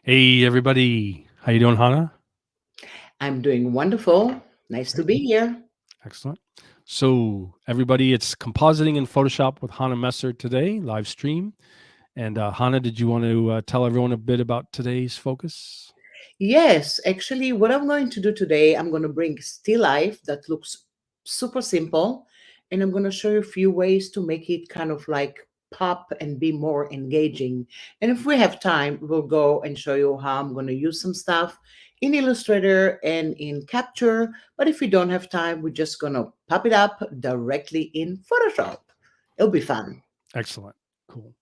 Hey everybody, how you doing, Hannah? I'm doing wonderful. Nice to Great, be here. excellent. So everybody, it's compositing in Photoshop with Hannah Messer today, live stream. And Hannah, did you want to tell everyone a bit about today's focus? Yes, actually, what I'm going to do today, I'm going to bring still life that looks super simple, and I'm going to show you a few ways to make it kind of like pop and be more engaging. And if we have time, we'll go and show you how I'm going to use some stuff in Illustrator and in Capture. But if we don't have time, we're just going to pop it up directly in Photoshop. It'll be fun. Excellent, cool.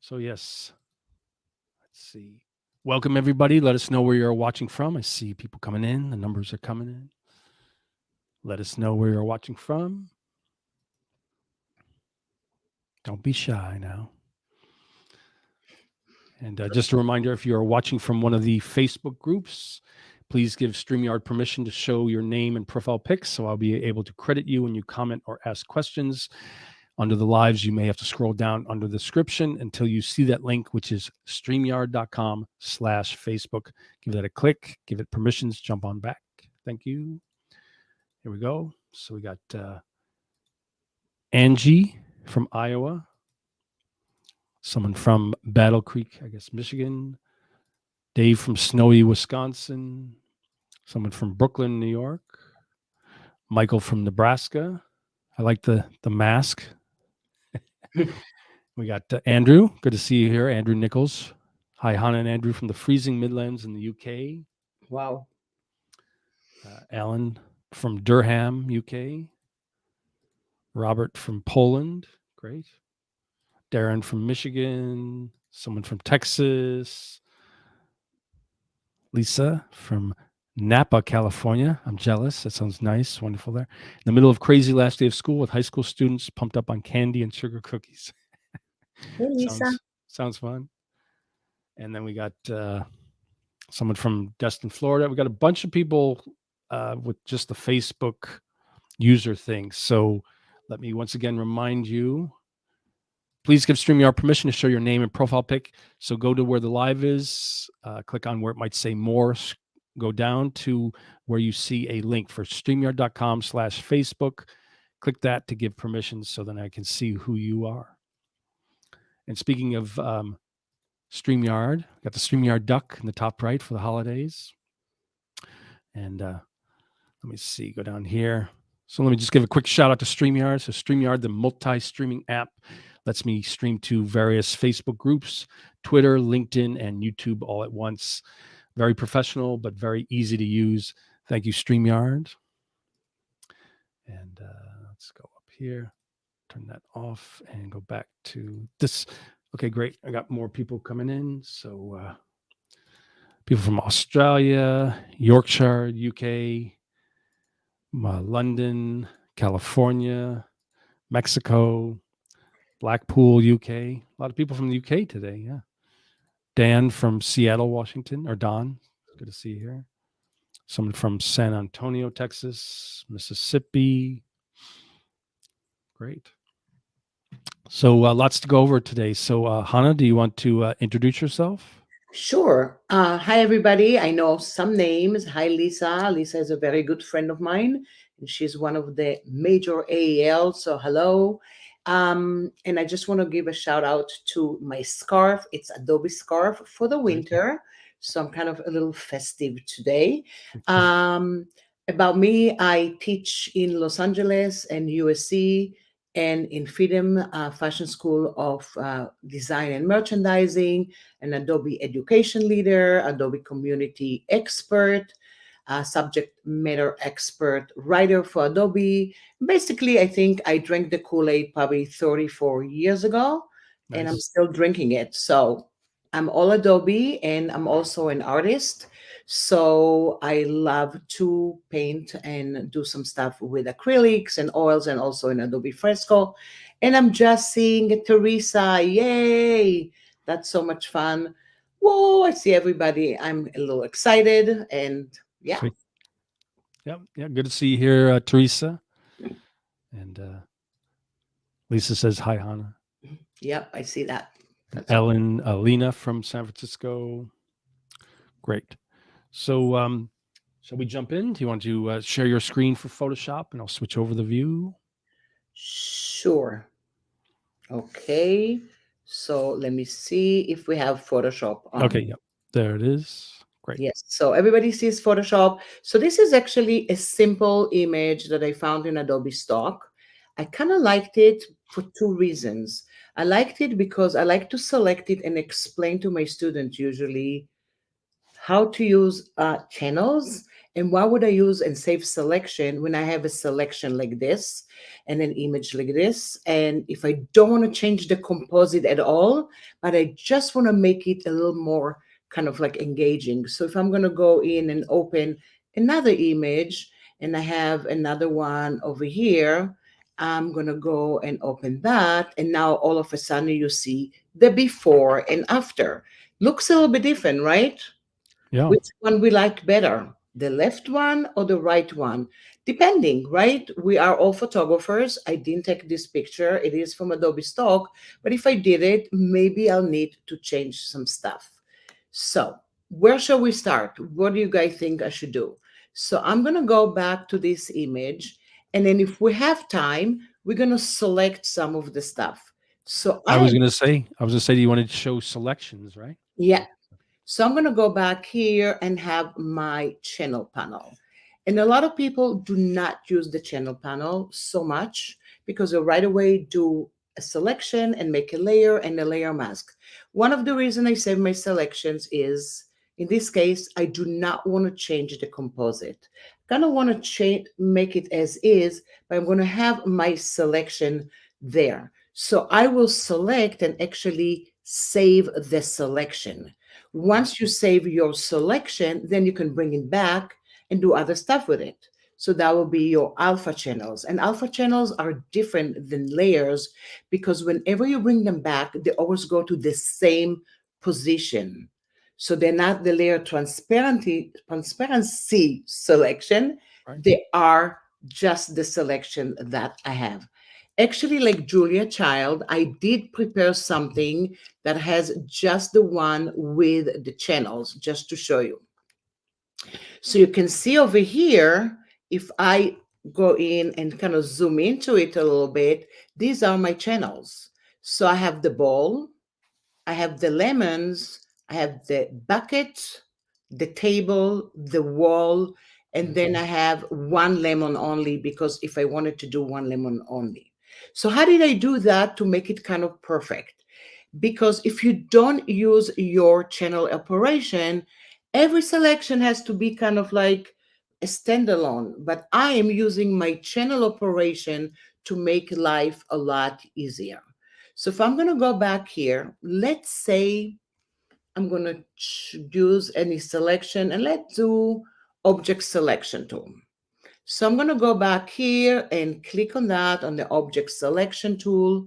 So yes, let's see. Welcome everybody. Let us know where you're watching from. I see people coming in. The numbers are coming in. Let us know where you're watching from. Don't be shy now. And just a reminder, if you are watching from one of the Facebook groups, please give StreamYard permission to show your name and profile pics so I'll be able to credit you when you comment or ask questions. Under the lives, you may have to scroll down under the description until you see that link, which is streamyard.com/Facebook. Give that a click, give it permissions, jump on back. Thank you. Here we go. So we got Angie from Iowa, someone from Battle Creek, I guess, Michigan, Dave from snowy Wisconsin, someone from Brooklyn, New York, Michael from Nebraska. I like the mask. We got Andrew. Good to see you here, Andrew Nichols. Hi, Hannah and Andrew from the freezing Midlands in the UK. Wow. Alan from Durham, UK. Robert from Poland. Great. Darren from Michigan. Someone from Texas. Lisa from Napa, California. I'm jealous. That sounds nice. Wonderful there. In the middle of crazy last day of school with high school students pumped up on candy and sugar cookies. Hey, Lisa. sounds fun. And then we got someone from Destin, Florida. We got a bunch of people with just the Facebook user thing. So let me once again remind you, please give StreamYard permission to show your name and profile pic. So go to where the live is, click on where it might say more, go down to where you see a link for streamyard.com/Facebook. Click that to give permissions so then I can see who you are. And speaking of StreamYard, got the StreamYard duck in the top right for the holidays. And let me see, go down here. So let me just give a quick shout out to StreamYard. So StreamYard, the multi-streaming app, lets me stream to various Facebook groups, Twitter, LinkedIn, and YouTube all at once. Very professional, but very easy to use. Thank you, StreamYard. And let's go up here, turn that off, and go back to this. Okay, great. I got more people coming in. So people from Australia, Yorkshire, UK, London, California, Mexico, Blackpool, UK. A lot of people from the UK today. Yeah. Dan from Seattle, Washington, or Don. Good to see you here. Someone from San Antonio, Texas, Mississippi. Great. So lots to go over today. So Hannah, do you want to introduce yourself? Sure. Hi, everybody. I know some names. Hi, Lisa. Lisa is a very good friend of mine, and she's one of the major AEL. So, hello. And I just want to give a shout out to my scarf. It's Adobe scarf for the Great. winter. So, I'm kind of a little festive today. Um, about me, I teach in Los Angeles and USC and in Freedom Fashion School of Design and Merchandising, an Adobe education leader, Adobe community expert, subject matter expert, writer for Adobe. Basically, I think I drank the Kool-Aid probably 34 years ago, and I'm Nice. still drinking it. So I'm all Adobe, and I'm also an artist. So I love to paint and do some stuff with acrylics and oils and also in Adobe Fresco. And I'm just seeing Teresa. Yay! That's so much fun. Whoa, I see everybody. I'm a little excited. And yeah. Sweet. Yep. Yeah. Good to see you here, Teresa. And Lisa says hi, Hannah. Yep, I see that. And That's all. Ellen, Lena from San Francisco. Great. So, shall we jump in? Do you want to share your screen for Photoshop, and I'll switch over the view? Sure. Okay. So let me see if we have Photoshop Okay. on. Yep. There it is. Great. Yes. So everybody sees Photoshop. So this is actually a simple image that I found in Adobe stock. I kind of liked it for two reasons. I liked it because I like to select it and explain to my students usually how to use channels and what would I use and save selection when I have a selection like this and an image like this. And if I don't want to change the composite at all, but I just want to make it a little more kind of like engaging. So if I'm going to go in and open another image and I have another one over here, I'm going to go and open that. And now all of a sudden you see the before and after. Looks a little bit different, right? Yeah. Which one we like better, the left one or the right one? Depending, right? We are all photographers. I didn't take this picture. It is from Adobe stock. But if I did it, maybe I'll need to change some stuff. So, where shall we start? What do you guys think I should do? So, I'm going to go back to this image. And then, if we have time, we're going to select some of the stuff. So, I was gonna say. Do you wanted to show selections, right? yeah. So I'm going to go back here and have my channel panel. And a lot of people do not use the channel panel so much because they right away do a selection and make a layer and a layer mask. One of the reasons I save my selections is, in this case, I do not want to change the composite. I kind of want to make it as is, but I'm going to have my selection there. So I will select and actually save the selection. Once you save your selection, then you can bring it back and do other stuff with it. So that will be your alpha channels. And alpha channels are different than layers because whenever you bring them back, they always go to the same position. So they're not the layer transparency selection. Right. They are just the selection that I have. Actually, like Julia Child, I did prepare something that has just the one with the channels, just to show you. So you can see over here, if I go in and kind of zoom into it a little bit, these are my channels. So I have the bowl, I have the lemons, I have the bucket, the table, the wall, and then I have one lemon only because if I wanted to do one lemon only. So how did I do that to make it kind of perfect? Because if you don't use your channel operation, every selection has to be kind of like a standalone. But I am using my channel operation to make life a lot easier. So if I'm going to go back here, let's say I'm going to use any selection and let's do object selection tool. So I'm going to go back here and click on that on the object selection tool.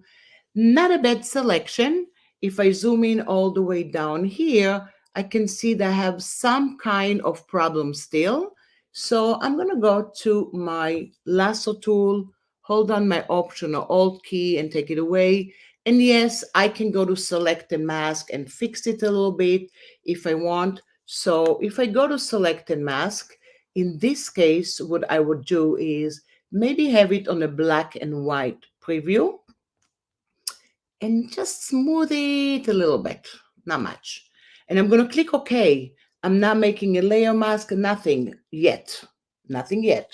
Not a bad selection. If I zoom in all the way down here, I can see that I have some kind of problem still. So I'm going to go to my lasso tool, hold on my Option or Alt key and take it away. And yes, I can go to select and mask and fix it a little bit if I want. So if I go to select and mask, in this case, what I would do is maybe have it on a black and white preview and just smooth it a little bit, not much. And I'm going to click OK. I'm not making a layer mask, nothing yet, nothing yet.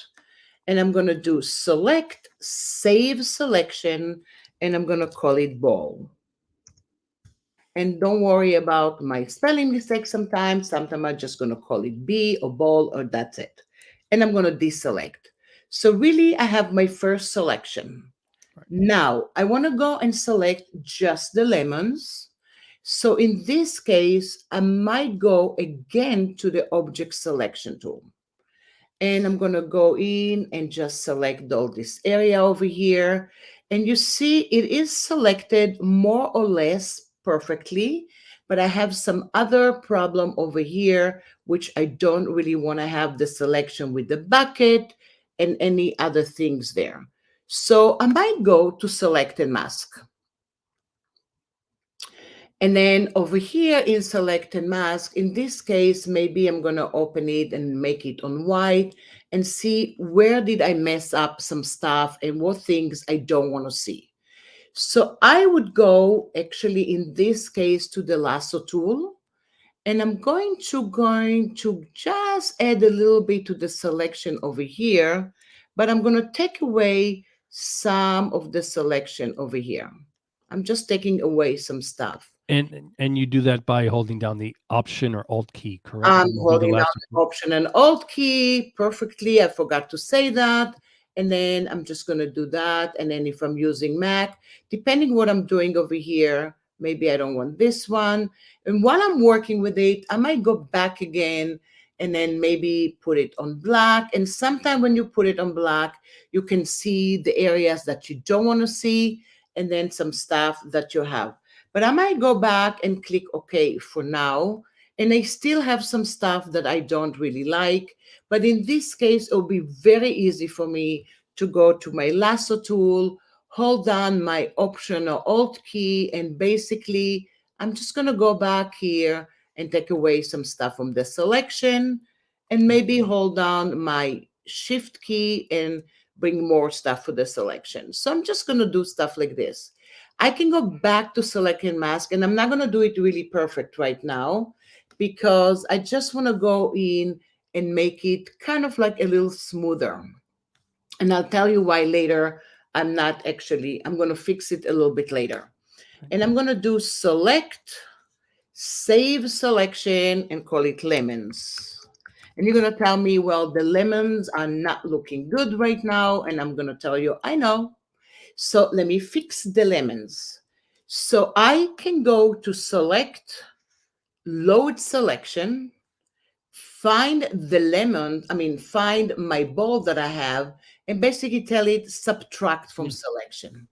And I'm going to do select, save selection, and I'm going to call it ball. And don't worry about my spelling mistakes sometimes. Sometimes I'm just going to call it B or ball or that's it. And I'm going to deselect. So really, I have my first selection. Now, I want to go and select just the lemons. So in this case, I might go again to the object selection tool. And I'm going to go in and just select all this area over here. And you see it is selected more or less perfectly, but I have some other problem over here, which I don't really want to have the selection with the bucket and any other things there. So I might go to select and mask. And then over here in select and mask, in this case, maybe I'm going to open it and make it on white and see where did I mess up some stuff and what things I don't want to see. So I would go actually in this case to the lasso tool, and I'm going to just add a little bit to the selection over here, but I'm going to take away some of the selection over here. I'm just taking away some stuff. And you do that by holding down the Option or Alt key, correct? I'm When you do the holding down lasso the tool? Option and Alt key perfectly. I forgot to say that. And then I'm just going to do that. And then if I'm using Mac, depending what I'm doing over here, maybe I don't want this one. And while I'm working with it, I might go back again and then maybe put it on black. And sometime when you put it on black, you can see the areas that you don't want to see and then some stuff that you have. But I might go back and click OK for now, and I still have some stuff that I don't really like. But in this case, it'll be very easy for me to go to my lasso tool, hold down my Option or Alt key, and basically I'm just going to go back here and take away some stuff from the selection, and maybe hold down my Shift key and bring more stuff for the selection. So I'm just going to do stuff like this. I can go back to select and mask, and I'm not going to do it really perfect right now because I just want to go in and make it kind of like a little smoother. And I'll tell you why later. I'm going to fix it a little bit later. And I'm going to do select, save selection, and call it lemons. And you're going to tell me, well, the lemons are not looking good right now. And I'm going to tell you, I know. So let me fix the lemons. So I can go to select, load selection, find the lemon, find my ball that I have, and basically tell it subtract from selection.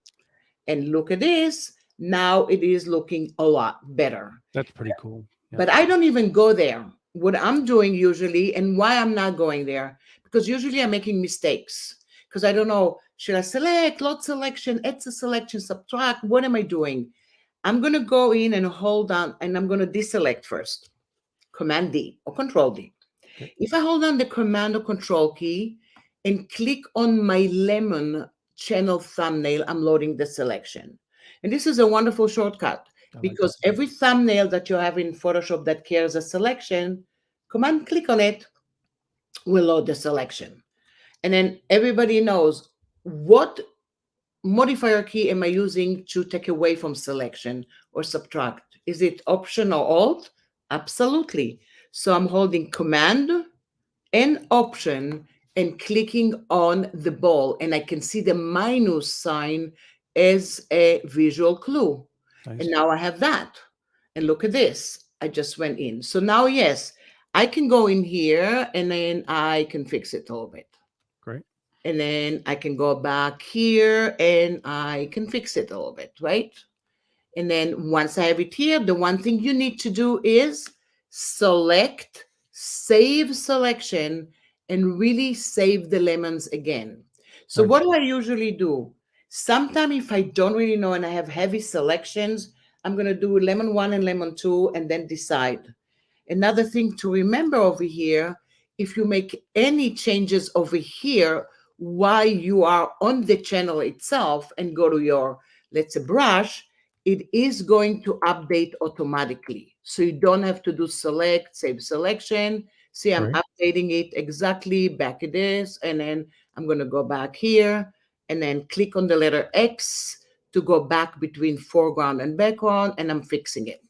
And look at this. Now it is looking a lot better. That's pretty cool. Yeah. But I don't even go there. What I'm doing usually, and why I'm not going there, because usually I'm making mistakes. Because I don't know, should I select, load selection, add a selection, subtract? What am I doing? I'm going to go in and hold on, and I'm going to deselect first. Command D or Control D. Okay. If I hold on the Command or Control key and click on my lemon channel thumbnail, I'm loading the selection. And this is a wonderful shortcut because every thumbnail that you have in Photoshop that carries a selection, Command click on it, will load the selection. And then everybody knows what modifier key am I using to take away from selection or subtract? Is it Option or Alt? Absolutely. So I'm holding Command and Option and clicking on the ball, and I can see the minus sign as a visual clue. Nice. And now I have that. And look at this. I just went in. So now, yes, I can go in here and then I can fix it a little bit. Great. And then I can go back here and I can fix it a little bit, right? And then once I have it here, the one thing you need to do is select, save selection, and really save the lemons again. So Nice. what do I usually do? Sometimes if I don't really know and I have heavy selections, I'm going to do lemon 1 and lemon 2 and then decide. Another thing to remember over here, if you make any changes over here while you are on the channel itself and go to your, let's say, brush, it is going to update automatically. So you don't have to do select, save selection. See, I'm updating it exactly, back it is, and then I'm going to go back here and then click on the letter X to go back between foreground and background, and I'm fixing it.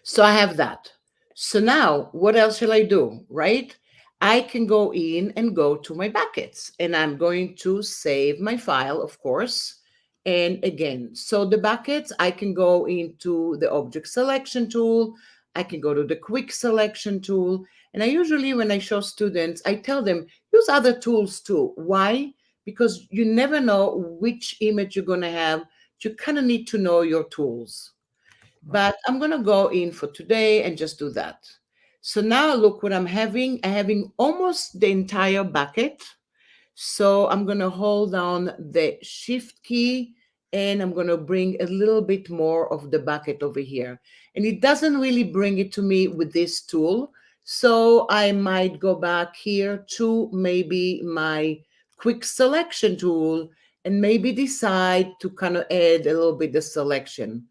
So I have that. So now what else shall I do, right? I can go in and go to my buckets, and I'm going to save my file, of course. And again, so the buckets, I can go into the object selection tool. I can go to the quick selection tool. And I usually, when I show students, I tell them, use other tools too. Why? Because you never know which image you're going to have. You kind of need to know your tools. But I'm going to go in for today and just do that. So now look what I'm having. I'm having almost the entire bucket. So I'm going to hold down the Shift key and I'm going to bring a little bit more of the bucket over here. And it doesn't really bring it to me with this tool. So I might go back here to maybe my quick selection tool and maybe decide to kind of add a little bit of selection.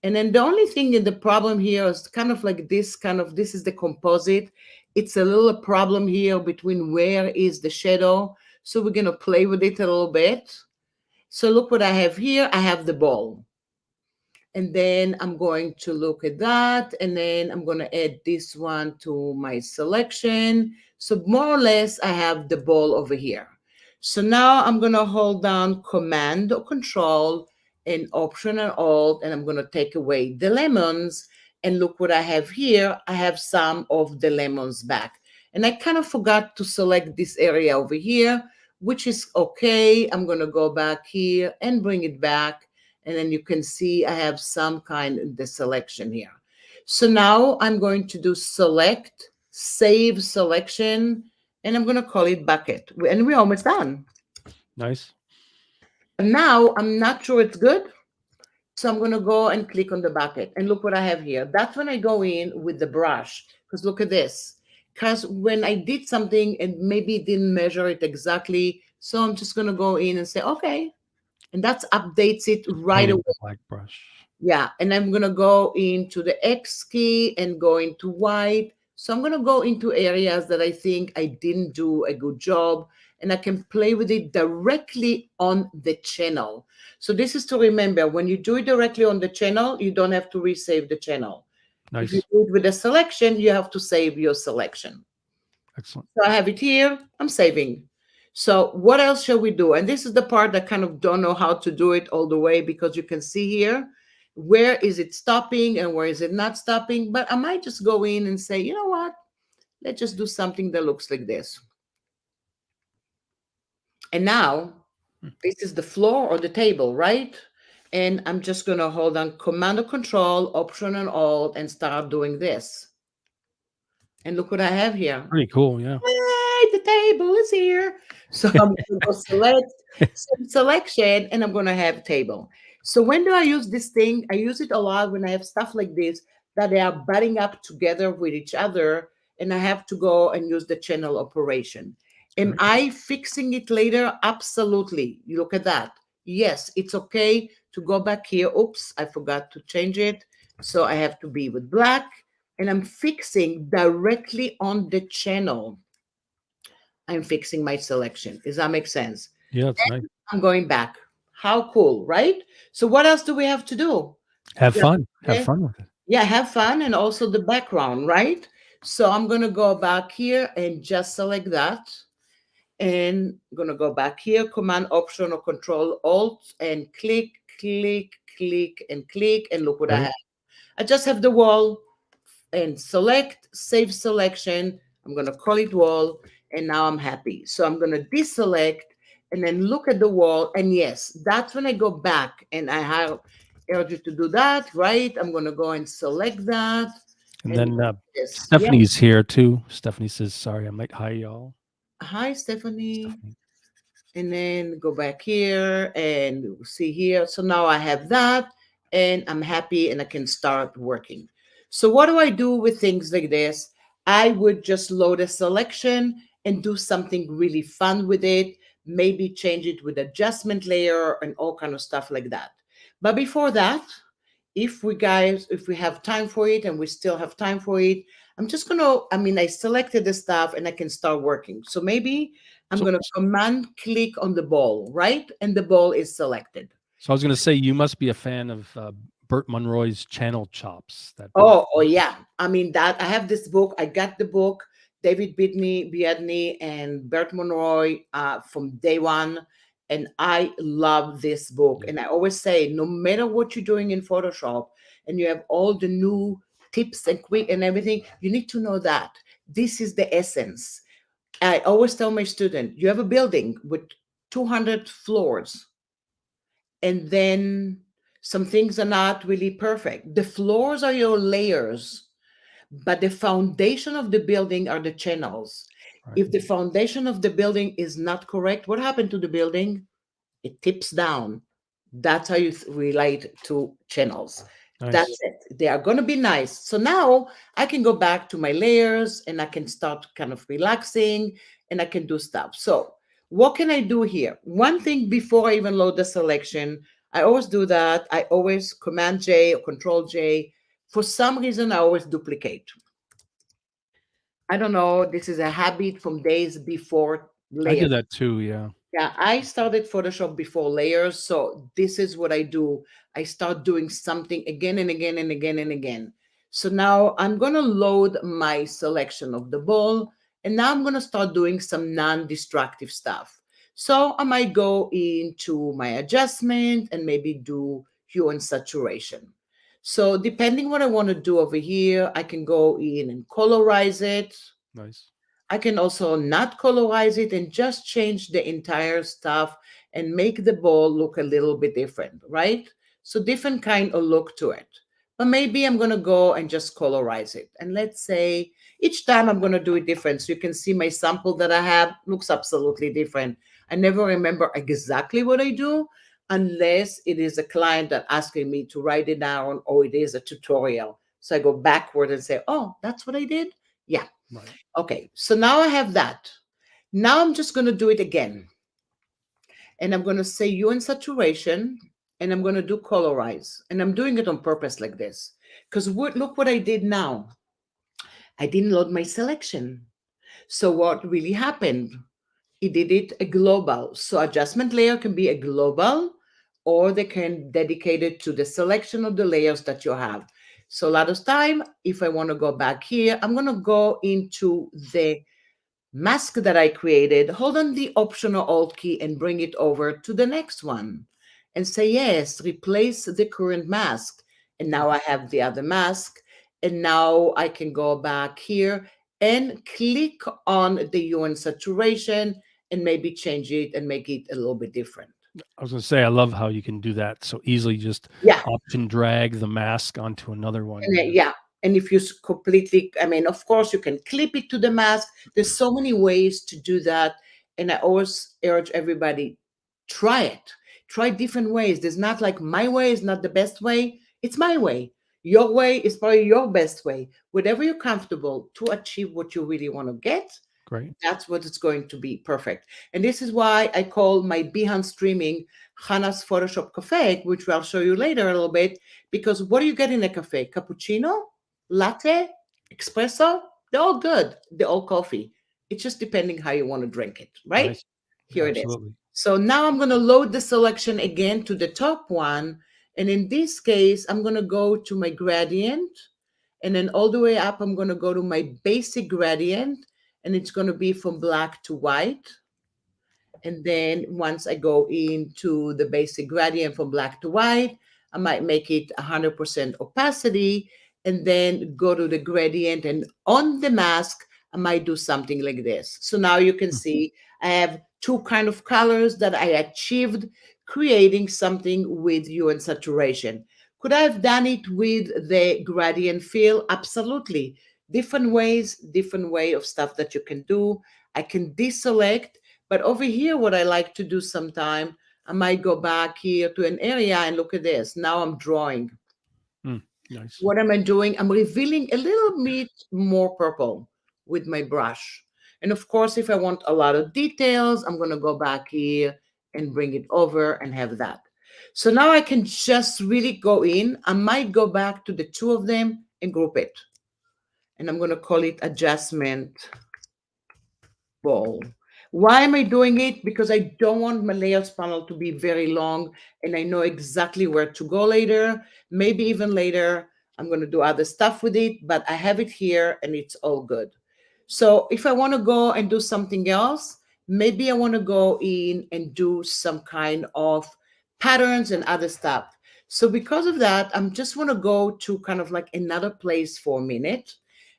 And then the only thing in the problem here is kind of like this is the composite. It's a little problem here between where is the shadow. So we're going to play with it a little bit. So look what I have here. I have the ball. And then I'm going to look at that. And then I'm going to add this one to my selection. So more or less, I have the ball over here. So now I'm going to hold down Command or Control and Option and Alt, and I'm going to take away the lemons. And look what I have here. I have some of the lemons back. And I kind of forgot to select this area over here, which is okay. I'm going to go back here and bring it back. And then you can see I have some kind of the selection here. So now I'm going to do select, save selection, and I'm going to call it bucket. And we're almost done. Nice. Now I'm not sure it's good. So I'm going to go and click on the bucket. And look what I have here. That's when I go in with the brush. Because look at this. Because when I did something and maybe didn't measure it exactly, so I'm just going to go in and say, okay. And that updates it right away. Black brush. Yeah, and I'm going to go into the X key and go into white. So I'm going to go into areas that I think I didn't do a good job, and I can play with it directly on the channel. So this is to remember, when you do it directly on the channel, you don't have to resave the channel. Nice. If you do it with a selection, you have to save your selection. Excellent. So I have it here. I'm saving. So what else shall we do? And this is the part that kind of don't know how to do it all the way, because you can see here, where is it stopping and where is it not stopping? But I might just go in and say, you know what? Let's just do something that looks like this. And now this is the floor or the table, right? And I'm just going to hold on Command or Control, Option and Alt, and start doing this. And look what I have here. Pretty cool, yeah. Hey, the table is here. So I'm going to go select some selection, and I'm going to have table. So when do I use this thing? I use it a lot when I have stuff like this that they are butting up together with each other, and I have to go and use the channel operation. Am I fixing it later? Absolutely. You look at that. Yes, it's okay to go back here. Oops, I forgot to change it. So I have to be with black, and I'm fixing directly on the channel. I'm fixing my selection. Does that make sense? Yeah, it's nice. I'm going back. How cool, right? So what else do we have to do? Have fun. Have fun with it. Yeah, have fun, and also the background, right? So I'm going to go back here and just select that. And I'm going to go back here, Command, Option, or Control, Alt, and click, click, click, and click. And look what I have. I just have the wall, and select, save selection. I'm going to call it wall, and now I'm happy. So I'm going to deselect and then look at the wall. And yes, that's when I go back, and I have urge you to do that, right? I'm going to go and select that. And then Stephanie's here too. Stephanie says, sorry, I might hi y'all. Hi, Stephanie. And then go back here and see here. So now I have that, and I'm happy, and I can start working. So what do I do with things like this? I would just load a selection and do something really fun with it. Maybe change it with adjustment layer and all kind of stuff like that. But before that, if we have time for it, and we still have time for it, I'm just going to, I selected the stuff and I can start working. So maybe I'm going to Command click on the ball, right? And the ball is selected. So I was going to say, you must be a fan of Bert Monroy's Channel Chops. Oh yeah. I have this book. I got the book, David Biedney and Bert Monroy from day one. And I love this book. And I always say, no matter what you're doing in Photoshop, and you have all the new tips and quick and everything, you need to know that this is the essence. I always tell my student, you have a building with 200 floors, and then some things are not really perfect. The floors are your layers, but the foundation of the building are the channels. Right. If the foundation of the building is not correct, what happened to the building? It tips down. That's how you relate to channels. That's Nice. it. They are going to be nice. So now I can go back to my layers and I can start kind of relaxing and I can do stuff. So, what can I do here? One thing before I even load the selection, I always do that. I always Command J or Control J. For some reason, I always duplicate. I don't know. This is a habit from days before I do layers. that too. Yeah. Yeah, I started Photoshop before layers, so this is what I do. I start doing something again and again and again and again. So now I'm gonna load my selection of the ball, and now I'm gonna start doing some non-destructive stuff. So I might go into my adjustment and maybe do hue and saturation. So depending what I want to do over here, I can go in and colorize it. Nice. I can also not colorize it and just change the entire stuff and make the ball look a little bit different, right? So different kind of look to it. But maybe I'm going to go and just colorize it. And let's say each time I'm going to do it different. So you can see my sample that I have looks absolutely different. I never remember exactly what I do unless it is a client that asking me to write it down or it is a tutorial. So I go backward and say, oh, that's what I did? Yeah. Right. Okay, so now I have that. Now I'm just going to do it again. And I'm going to say hue and saturation, and I'm going to do colorize. And I'm doing it on purpose like this. Because look what I did now. I didn't load my selection. So what really happened? It did it a global. So adjustment layer can be a global, or they can dedicate it to the selection of the layers that you have. So a lot of time, if I want to go back here, I'm going to go into the mask that I created, hold on the Option or Alt key and bring it over to the next one and say, yes, replace the current mask. And now I have the other mask. And now I can go back here and click on the hue and saturation and maybe change it and make it a little bit different. I was going to say, I love how you can do that so easily. Just Yeah. option drag the mask onto another one. And yeah. And if you completely, I mean, of course, you can clip it to the mask. There's so many ways to do that. And I always urge everybody, try it. Try different ways. There's not like my way is not the best way. It's my way. Your way is probably your best way. Whatever you're comfortable to achieve what you really want to get, Great. that's what it's going to be perfect. And this is why I call my Behind Streaming Chana's Photoshop Cafe, which I'll show you later a little bit, because what do you get in a cafe? Cappuccino, latte, espresso, they're all good. They're all coffee. It's just depending how you want to drink it, right? Nice. Here it is. Absolutely. So now I'm going to load the selection again to the top one. And in this case, I'm going to go to my gradient. And then all the way up, I'm going to go to my basic gradient. And it's going to be from black to white. And then once I go into the basic gradient from black to white, I might make it 100% opacity and then go to the gradient. And on the mask, I might do something like this. So now you can see I have two kind of colors that I achieved creating something with hue and saturation. Could I have done it with the gradient fill? Absolutely. Different ways, different way of stuff that you can do. I can deselect, but over here, what I like to do sometime, I might go back here to an area and look at this. Now I'm drawing. Nice. What am I doing? I'm revealing a little bit more purple with my brush. And of course, if I want a lot of details, I'm going to go back here and bring it over and have that. So now I can just really go in. I might go back to the two of them and group it. And I'm going to call it adjustment ball. Why am I doing it? Because I don't want my layouts panel to be very long and I know exactly where to go later. Maybe even later, I'm going to do other stuff with it, but I have it here and it's all good. So if I want to go and do something else, maybe I want to go in and do some kind of patterns and other stuff. So because of that, I'm just want to go to kind of like another place for a minute.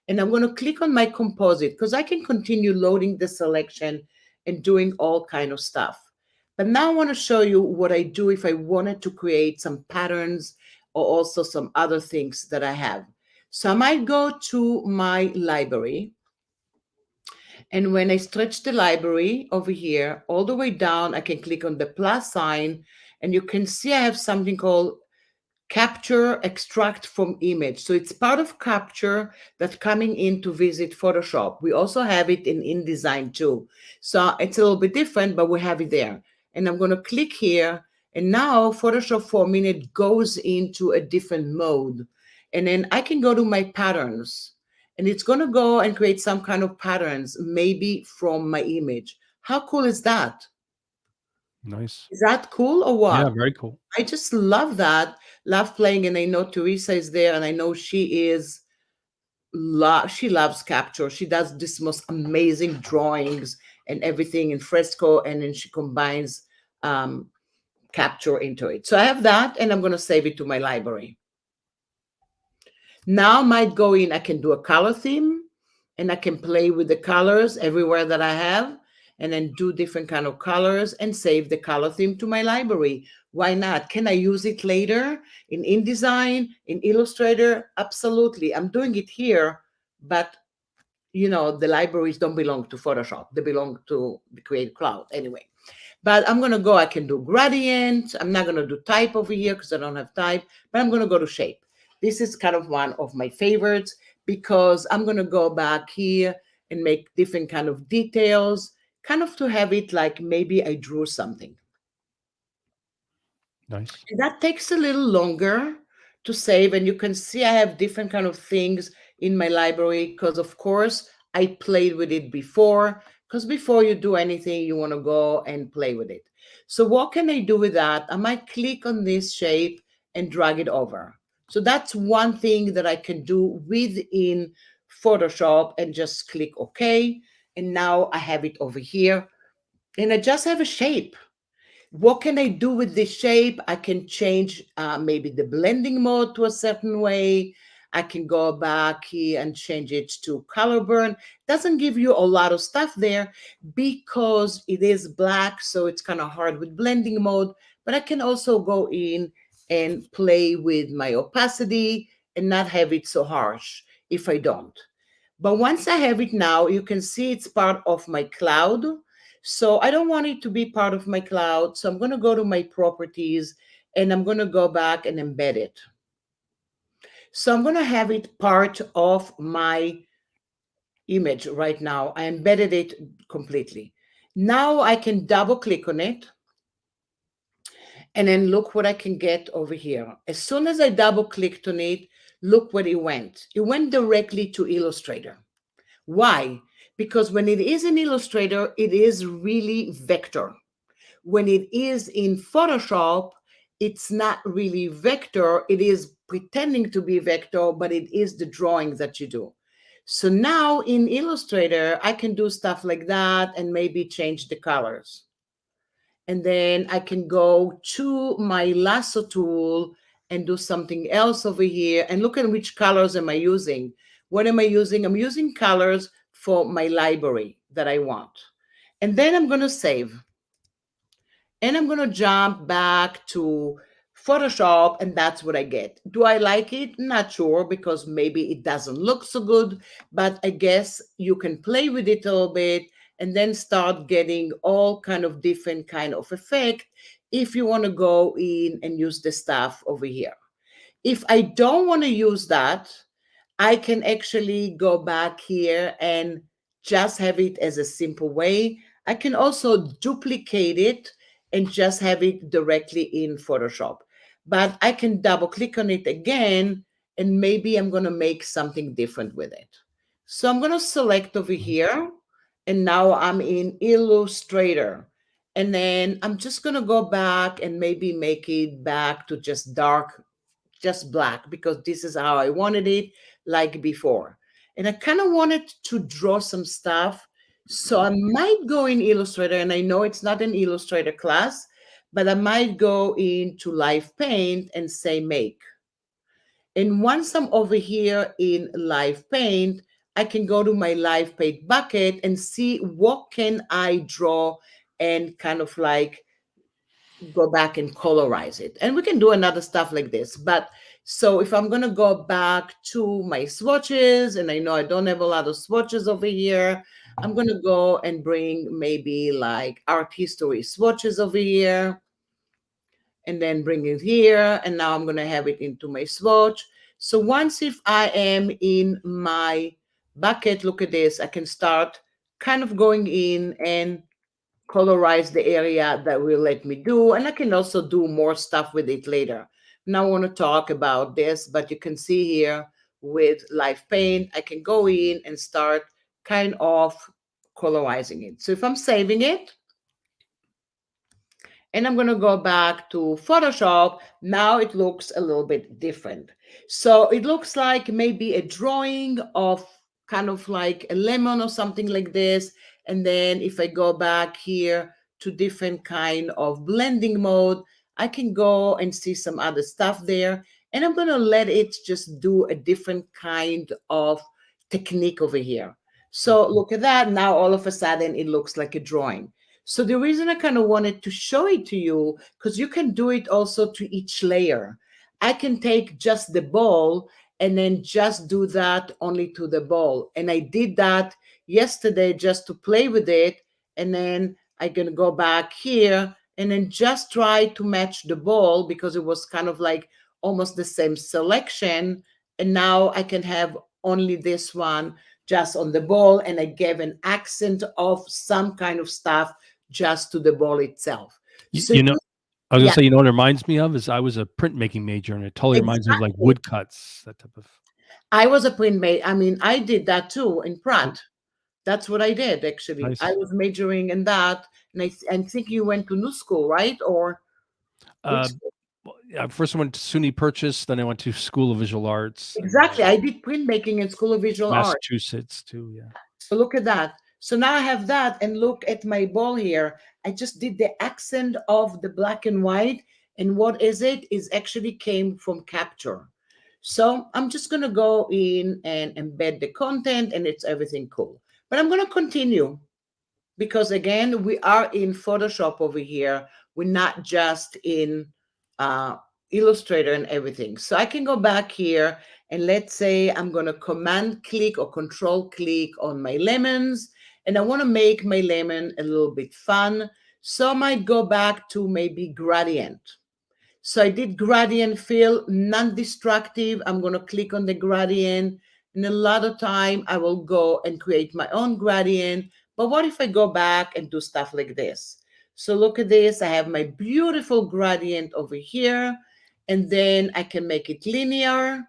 And I'm going to click on my composite because I can continue loading the selection and doing all kind of stuff. But now I want to show you what I do if I wanted to create some patterns or also some other things that I have. So I might go to my library. And when I stretch the library over here, all the way down, I can click on the plus sign And you can see I have something called capture extract from image. So it's part of capture that's coming in to visit Photoshop. We also have it in InDesign too. So it's a little bit different, but we have it there. And I'm going to click here. And now Photoshop for a minute goes into a different mode. And then I can go to my patterns. And it's going to go and create some kind of patterns, maybe from my image. How cool is that? Nice. Is that cool or Yeah, what? very cool. I just love that, love playing, and I know Teresa is there, and I know she is she loves capture. She does this most amazing drawings and everything in fresco, and then she combines um, capture into it. So I have that, and I'm going to save it to my library. Now I might go in, I can do a color theme, and I can play with the colors everywhere that I have, and then do different kind of colors and save the color theme to my library. Why not? Can I use it later in InDesign, in Illustrator? Absolutely. I'm doing it here, but the libraries don't belong to Photoshop. They belong to the Creative Cloud anyway. But I'm going to go, I can do gradient. I'm not going to do type over here because I don't have type, but I'm going to go to shape. This is kind of one of my favorites because I'm going to go back here and make different kind of details, kind of to have it like maybe I drew something. Nice. And that takes a little longer to save. And you can see I have different kind of things in my library because, of course, I played with it before. Because before you do anything, you want to go and play with it. So what can I do with that? I might click on this shape and drag it over. So that's one thing that I can do within Photoshop and just click OK. And now I have it over here. And I just have a shape. What can I do with this shape? I can change maybe the blending mode to a certain way. I can go back here and change it to color burn. Doesn't give you a lot of stuff there because it is black, so it's kind of hard with blending mode. But I can also go in and play with my opacity and not have it so harsh if I don't. But once I have it now, you can see it's part of my cloud. So I don't want it to be part of my cloud. So I'm going to go to my properties and I'm going to go back and embed it. So I'm going to have it part of my image right now. I embedded it completely. Now I can double click on it. And then look what I can get over here. As soon as I double clicked on it, look where it went. It went directly to Illustrator. Why? Because when it is in Illustrator, it is really vector. When it is in Photoshop, it's not really vector. It is pretending to be vector, but it is the drawing that you do. So now in Illustrator, I can do stuff like that and maybe change the colors. And then I can go to my lasso tool and do something else over here and look at which colors am I using. What am I using? I'm using colors for my library that I want. And then I'm going to save. And I'm going to jump back to Photoshop, and that's what I get. Do I like it? Not sure, because maybe it doesn't look so good, but I guess you can play with it a little bit and then start getting all kind of different kind of effect if you want to go in and use the stuff over here. If I don't want to use that, I can actually go back here and just have it as a simple way. I can also duplicate it and just have it directly in Photoshop. But I can double click on it again, and maybe I'm going to make something different with it. So I'm going to select over here, and now I'm in Illustrator. And then I'm just going to go back and maybe make it back to just dark, just black, because this is how I wanted it, like before. And I kind of wanted to draw some stuff. So I might go in Illustrator, and I know it's not an Illustrator class, but I might go into Live Paint and say make. And once I'm over here in Live Paint, I can go to my Live Paint bucket and see what can I draw and kind of like go back and colorize it. And we can do another stuff like this. But so if I'm going to go back to my swatches, and I know I don't have a lot of swatches over here, I'm going to go and bring maybe like art history swatches over here. and then bring it here. And now I'm going to have it into my swatch. So once if I am in my bucket, look at this, I can start kind of going in and colorize the area that will let me do. And I can also do more stuff with it later. Now I want to talk about this, but you can see here with live paint, I can go in and start kind of colorizing it. So if I'm saving it, and I'm going to go back to Photoshop. Now it looks a little bit different. So it looks like maybe a drawing of kind of like a lemon or something like this. And then if I go back here to different kind of blending mode, I can go and see some other stuff there. And I'm going to let it just do a different kind of technique over here. So look at that. Now all of a sudden it looks like a drawing. So the reason I kind of wanted to show it to you, because you can do it also to each layer. I can take just the ball and then just do that only to the ball. And I did that yesterday just to play with it. And then I'm going to go back here and then just try to match the ball because it was kind of like almost the same selection. And now I can have only this one just on the ball, and I gave an accent of some kind of stuff just to the ball itself. So You know, I was gonna yeah, say, you know what it reminds me of is I was a printmaking major, and it totally reminds me of like exactly. woodcuts, that type of. I was a print mate. I mean, I did that too in Oh, Pratt. That's what I did actually. I nice. was majoring in that, and I think you went to new school, right? Or which Uh, well, yeah, first I went to SUNY Purchase, then I went to School of Visual Arts, and exactly? I did printmaking in School of Visual Art. Massachusetts too. Yeah. So look at that. So now I have that, and look at my ball here. I just did the accent of the black and white, and what is it? Is actually came from Capture. So I'm just gonna go in and embed the content, and it's everything cool. But I'm gonna continue because again, we are in Photoshop over here. We're not just in uh, Illustrator and everything. So I can go back here and let's say I'm going to command click or control click on my lemons, and I want to make my lemon a little bit fun. So I might go back to maybe gradient. So I did gradient fill, non-destructive. I'm going to click on the gradient. And a lot of time I will go and create my own gradient. But what if I go back and do stuff like this? So look at this. I have my beautiful gradient over here. And then I can make it linear,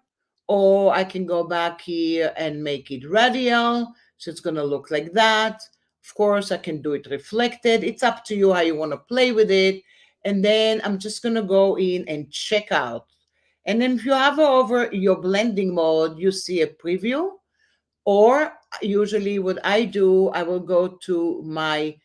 or I can go back here and make it radial. So it's going to look like that. Of course, I can do it reflected. It's up to you how you want to play with it. And then I'm just going to go in and check out. And then if you hover over your blending mode, you see a preview. Or usually what I do, I will go to my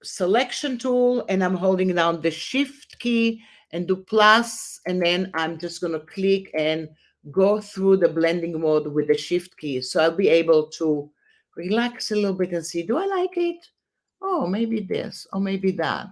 selection tool and I'm holding down the shift key and do plus, and then I'm just going to click and go through the blending mode with the shift key. So I'll be able to relax a little bit and see, do I like it? Oh, maybe this, or maybe that.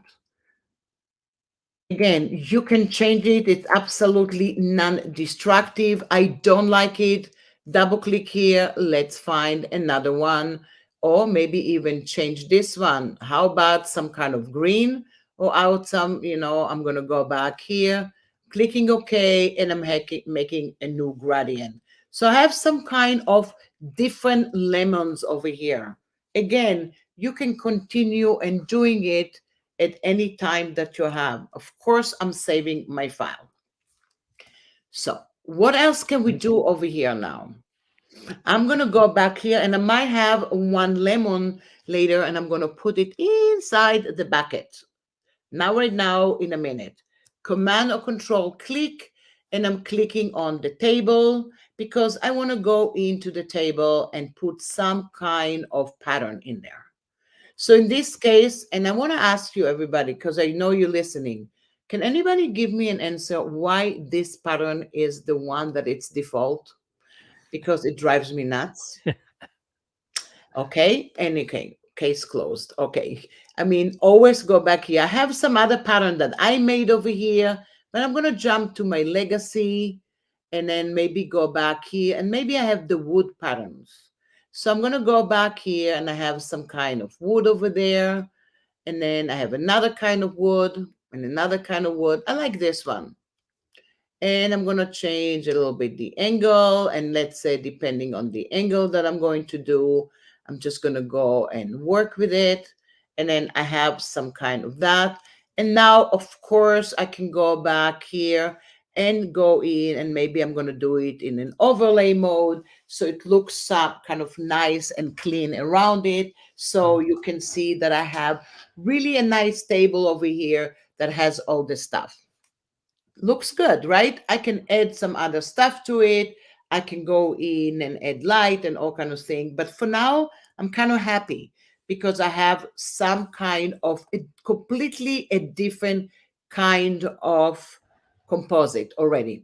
Again, you can change it. It's absolutely non-destructive. I don't like it. Double click here. Let's find another one. Or maybe even change this one. How about some kind of green or out some, I'm going to go back here, clicking OK, and I'm making a new gradient. So I have some kind of different lemons over here. Again, you can continue and doing it at any time that you have. Of course, I'm saving my file. So what else can we do over here now? I'm going to go back here and I might have one lemon later and I'm going to put it inside the bucket. Now, right now, in a minute. Command or control click, and I'm clicking on the table because I want to go into the table and put some kind of pattern in there. So in this case, and I want to ask you, everybody, because I know you're listening, can anybody give me an answer why this pattern is the one that it's default? Because it drives me nuts. Okay, and okay, case closed. Okay, I mean, always go back here. I have some other pattern that I made over here, but I'm going to jump to my legacy and then maybe go back here, and maybe I have the wood patterns. So I'm going to go back here and I have some kind of wood over there. And then I have another kind of wood. and another kind of wood. I like this one. And I'm going to change a little bit the angle. And let's say, depending on the angle that I'm going to do, I'm just going to go and work with it. And then I have some kind of that. And now, of course, I can go back here and go in, and maybe I'm going to do it in an overlay mode so it looks kind of nice and clean around it. So you can see that I have really a nice table over here that has all the stuff. Looks good, right? I can add some other stuff to it. I can go in and add light and all kind of thing. But for now, I'm kind of happy because I have some kind of completely a different kind of composite already.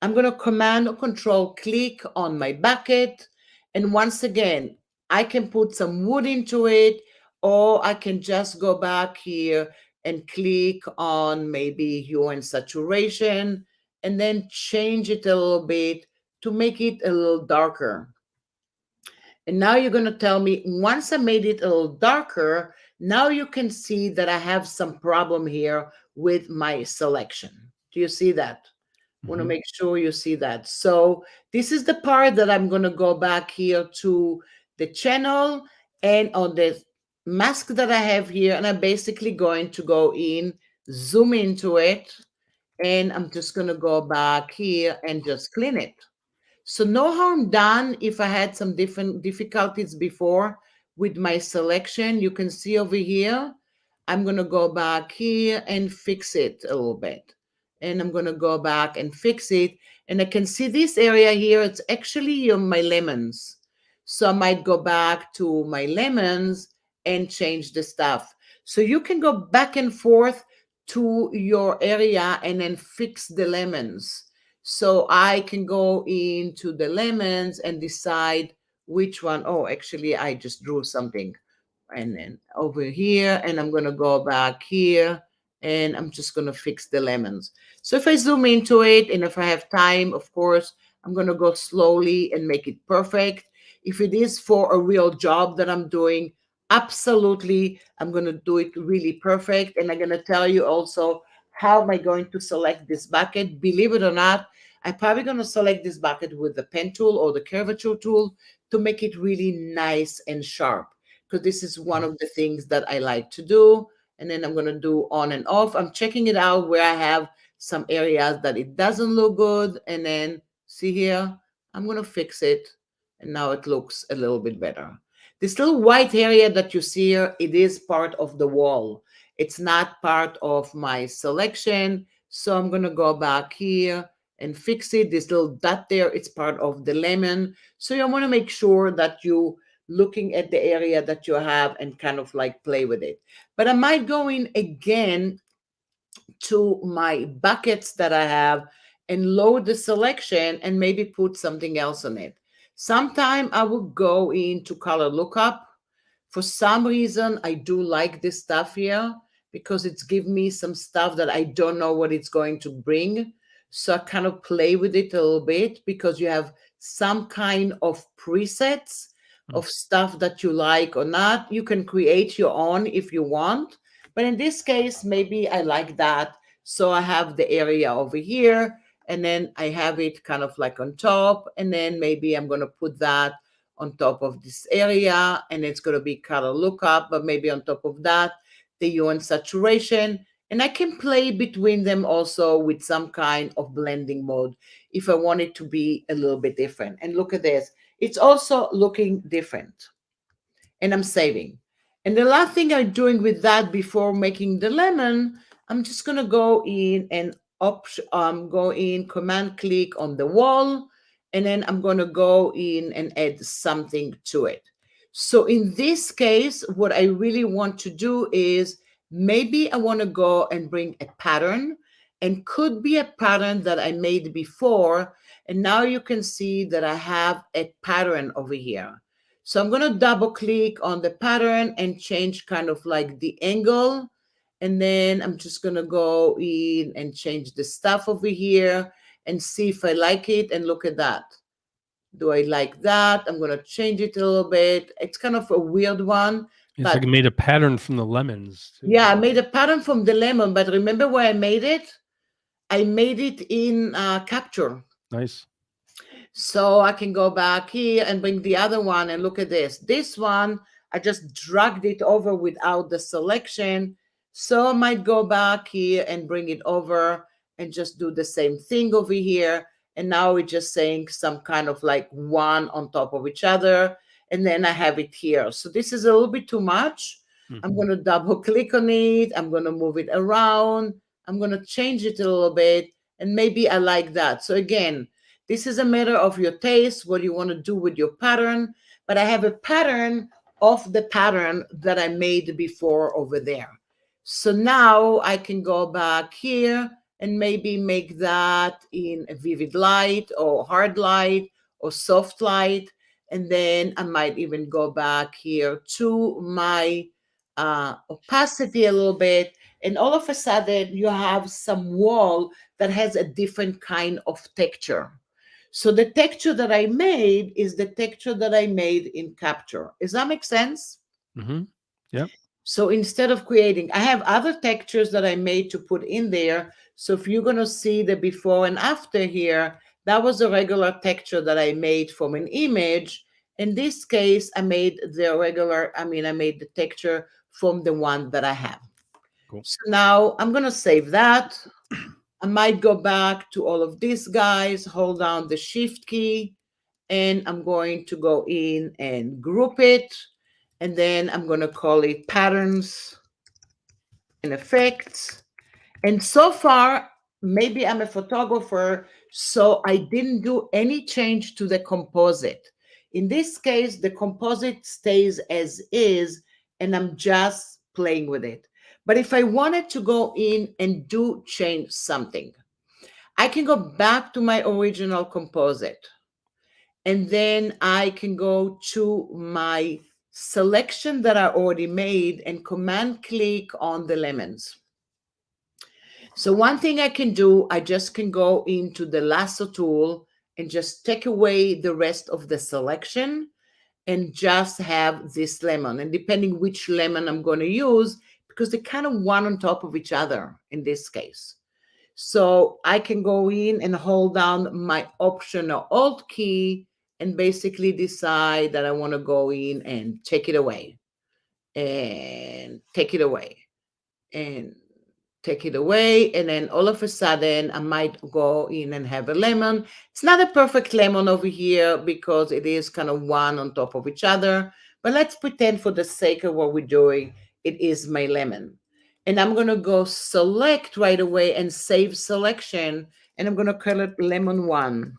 I'm going to Command or Control click on my bucket. And once again, I can put some wood into it, or I can just go back here and click on maybe hue and saturation, and then change it a little bit to make it a little darker. And now you're going to tell me, once I made it a little darker, now you can see that I have some problem here with my selection. Do you see that? Want to make sure you see that. So this is the part that I'm going to go back here to the channel and on the mask that I have here. And I'm basically going to go in, zoom into it. And I'm just going to go back here and just clean it. So no harm done if I had some different difficulties before with my selection. You can see over here, I'm going to go back here and fix it a little bit. And I'm going to go back and fix it. And I can see this area here. It's actually my lemons. So I might go back to my lemons and change the stuff. So you can go back and forth to your area and then fix the lemons. So I can go into the lemons and decide which one. Oh, actually, I just drew something. And then over here, and I'm going to go back here, and I'm just going to fix the lemons. So if I zoom into it, and if I have time, of course, I'm going to go slowly and make it perfect. If it is for a real job that I'm doing, absolutely, I'm going to do it really perfect. And I'm going to tell you also how am I going to select this bucket. Believe it or not, I'm probably going to select this bucket with the pen tool or the curvature tool to make it really nice and sharp, because this is one of the things that I like to do. And then I'm going to do on and off. I'm checking it out where I have some areas that it doesn't look good. And then see here, I'm going to fix it. And now it looks a little bit better. This little white area that you see here, it is part of the wall. It's not part of my selection. So I'm going to go back here and fix it. This little dot there, it's part of the lemon. So you want to make sure that you looking at the area that you have and kind of like play with it. But I might go in again to my buckets that I have and load the selection and maybe put something else on it. Sometime I will go into color lookup. For some reason, I do like this stuff here because it's give me some stuff that I don't know what it's going to bring. So I kind of play with it a little bit because you have some kind of presets of stuff that you like or not. You can create your own if you want. But in this case, maybe I like that. So I have the area over here, and then I have it kind of like on top. And then maybe I'm going to put that on top of this area, and it's going to be color lookup, but maybe on top of that, the hue and saturation. And I can play between them also with some kind of blending mode if I want it to be a little bit different. And look at this. It's also looking different. And I'm saving. And the last thing I'm doing with that before making the lemon, I'm just going to go in and go in, command click on the wall, and then I'm going to go in and add something to it. So in this case, what I really want to do is maybe I want to go and bring a pattern, and could be a pattern that I made before. And now you can see that I have a pattern over here. So I'm going to double click on the pattern and change kind of like the angle. And then I'm just going to go in and change the stuff over here and see if I like it. And look at that. Do I like that? I'm going to change it a little bit. It's kind of a weird one. It's But like it made a pattern from the lemons too. yeah, I made a pattern from the lemon, but remember where I made it? I made it in Capture. Nice. So I can go back here and bring the other one and look at this. This one, I just dragged it over without the selection. So I might go back here and bring it over and just do the same thing over here. And now we're just saying some kind of like one on top of each other. And then I have it here. So this is a little bit too much. I'm going to double click on it. I'm going to move it around. I'm going to change it a little bit. And maybe I like that. So again, this is a matter of your taste, what you want to do with your pattern. But I have a pattern of the pattern that I made before over there. So now I can go back here and maybe make that in a vivid light or hard light or soft light. And then I might even go back here to my opacity a little bit. And all of a sudden you have some wall that has a different kind of texture. So the texture that I made is the texture that I made in Capture. Does that make sense? Mm-hmm. Yep. So instead of creating, I have other textures that I made to put in there. So if you're going to see the before and after here, that was a regular texture that I made from an image. In this case, I made the I made the texture from the one that I have. Cool. So now I'm going to save that. I might go back to all of these guys, hold down the shift key, and I'm going to go in and group it. And then I'm going to call it patterns and effects. And so far, maybe I'm a photographer, so I didn't do any change to the composite. In this case, the composite stays as is, and I'm just playing with it. But if I wanted to go in and do change something, I can go back to my original composite. And then I can go to my selection that I already made and command click on the lemons. So one thing I can do, I just can go into the lasso tool and just take away the rest of the selection and just have this lemon. And depending which lemon I'm going to use, because they're kind of one on top of each other in this case. So I can go in and hold down my Option or Alt key and basically decide that I want to go in and take it away and take it away and take it away. And then all of a sudden I might go in and have a lemon. It's not a perfect lemon over here because it is kind of one on top of each other, but let's pretend for the sake of what we're doing, it is my lemon. And I'm going to go select right away and save selection. And I'm going to call it lemon 1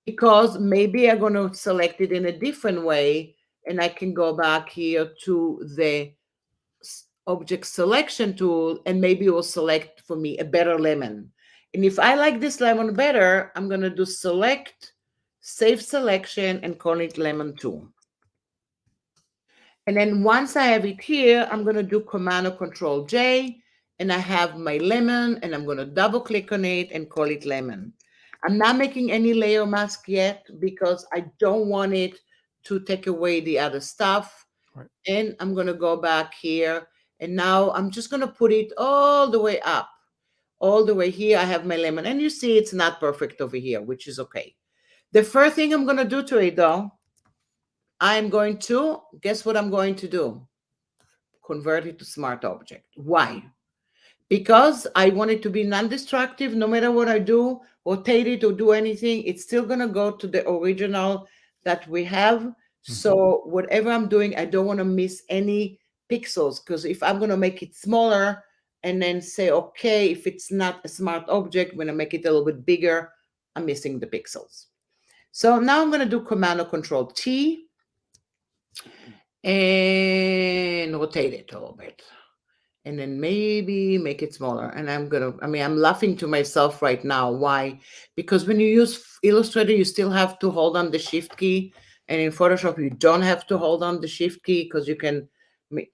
because maybe I'm going to select it in a different way. And I can go back here to the object selection tool and maybe it will select for me a better lemon. And if I like this lemon better, I'm going to do select, save selection, and call it lemon 2. And then once I have it here, I'm going to do Command or Control J, and I have my lemon, and I'm going to double click on it and call it lemon. I'm not making any layer mask yet because I don't want it to take away the other stuff. Right. And I'm going to go back here, and now I'm just going to put it all the way up. All the way here, I have my lemon. And you see it's not perfect over here, which is okay. The first thing I'm going to do to it, though, I'm going to, guess what I'm going to do? Convert it to smart object. Why? Because I want it to be non-destructive. No matter what I do, rotate it or do anything, it's still going to go to the original that we have. Mm-hmm. So whatever I'm doing, I don't want to miss any pixels, because if I'm going to make it smaller and then say, okay, if it's not a smart object, when I make it a little bit bigger, I'm missing the pixels. So now I'm going to do Command or Control T and rotate it a little bit. And then maybe make it smaller. And I'm laughing to myself right now. Why? Because when you use Illustrator, you still have to hold on the shift key. And in Photoshop, you don't have to hold on the shift key because you can